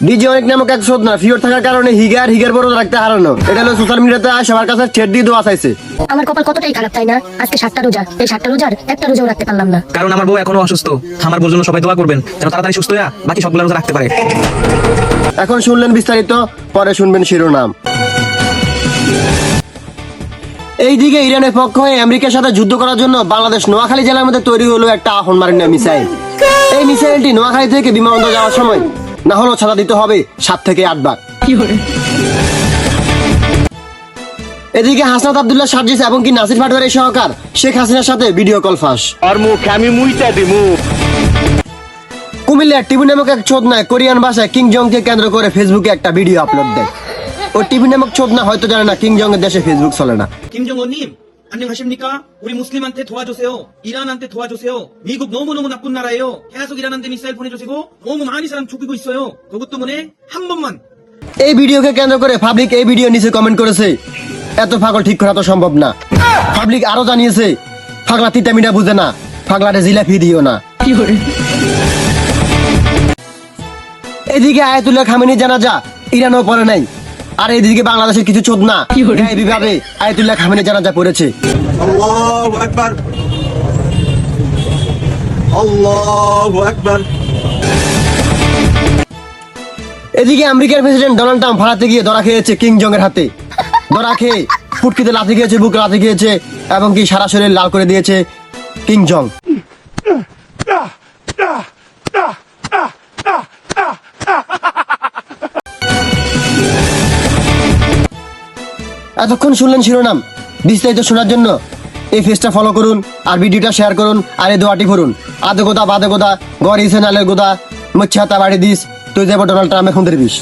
DJ অনেক নামক এক শোধ না ফিওর থাকার কারণে হিগার বড় রাখতে হারানো। এটা হলো সোশ্যাল মিডিয়াতে সবার কাছে ছেড় দিয়ে দোয়া চাইছে। আমার কপাল কতটাই খারাপ তাই না, আজকে 7টা রোজা, এই 7টা রোজার একটা রোজাও রাখতে পারলাম না। কারণ আমার বউ এখনো অসুস্থ। আমার বউর জন্য সবাই দোয়া করবেন যেন তাড়াতাড়ি সুস্থ হয়ে বাকি সবগুলো রোজা রাখতে পারে। এখন শুনলেন বিস্তারিত, পরে শুনবেন শিরোনাম। এইদিকে ইরানের পক্ষ হয়ে আমেরিকার সাথে যুদ্ধ করার জন্য বাংলাদেশ নোয়াখালী জেলার মধ্যে তৈরি হলো একটা আহন মারিনা মিসাইল। এই মিসাইলটি নোয়াখালী থেকে বিমানবন্দর যাওয়ার সময় না হলেও ছাড়া দিতে হবে 7 থেকে 8 বার। এদিকে হাসনাত আব্দুল্লাহ সার্জিস এবং কি নাসির পাটোয়ারির সহকার শেখ হাসিনার সাথে ভিডিও কল ফাঁস। কুমিল্লার টিভি নামক এক চোদনায় কোরিয়ান ভাষায় কিং জংকে কেন্দ্র করে ফেসবুকে একটা ভিডিও আপলোড দেয়। ও টিভি নামক চোদনা হয়তো জানে না কিং জং এর দেশে ফেসবুক চলে না। 김정은님 안녕하십니까? 우리 무슬림한테 도와주세요. 이란한테 도와주세요. 미국 너무너무 나쁜 나라예요. 계속 이란한테 미사일 보내주시고 너무 많이 사람 죽이고 있어요. 그것 때문에 한 번만 এই ভিডিওকে কেন্দ্র করে পাবলিক এই ভিডিও নিচে কমেন্ট করেছে, এত পাগল ঠিক করা তো সম্ভব না। পাবলিক আরো জানিয়েছে, পাগলা তিতামিটা বুঝে না, পাগলাটে জিলাপি দিও না। এদিকে আয়াতুল্লাহ খামেনি জানাজা ইরানও পড়ে নাই, আর এদিকে বাংলাদেশের কিছু চোদনা গায়েবীভাবে আয়াতুল্লাহ খামেনি জানাজা পড়েছে। আল্লাহু আকবার, আল্লাহু আকবার। এদিকে আমেরিকার প্রেসিডেন্ট ডোনাল্ড ট্রাম্প ভাড়াতে গিয়ে ধরা খেয়েছে কিং জং এর হাতে। ধরা খেয়ে ফুটকিতে লাথি খেয়েছে, বুকে লাথি খেয়েছে এবং কি সারা শরীর লাল করে দিয়েছে কিং জং। এতক্ষণ শুনলেন শিরোনাম। বিস্তারিত শোনার জন্য এই পেজটা ফলো করুন আর ভিডিওটা শেয়ার করুন আর এই দোয়াটি করুন। আধে গোদা বাদে গোদা গড় ইসে নালের গোদা মুচ্ছাতা বাড়ি দিস তুই যাবো ডোনাল্ড ট্রাম্পের খুন্দের বিষ।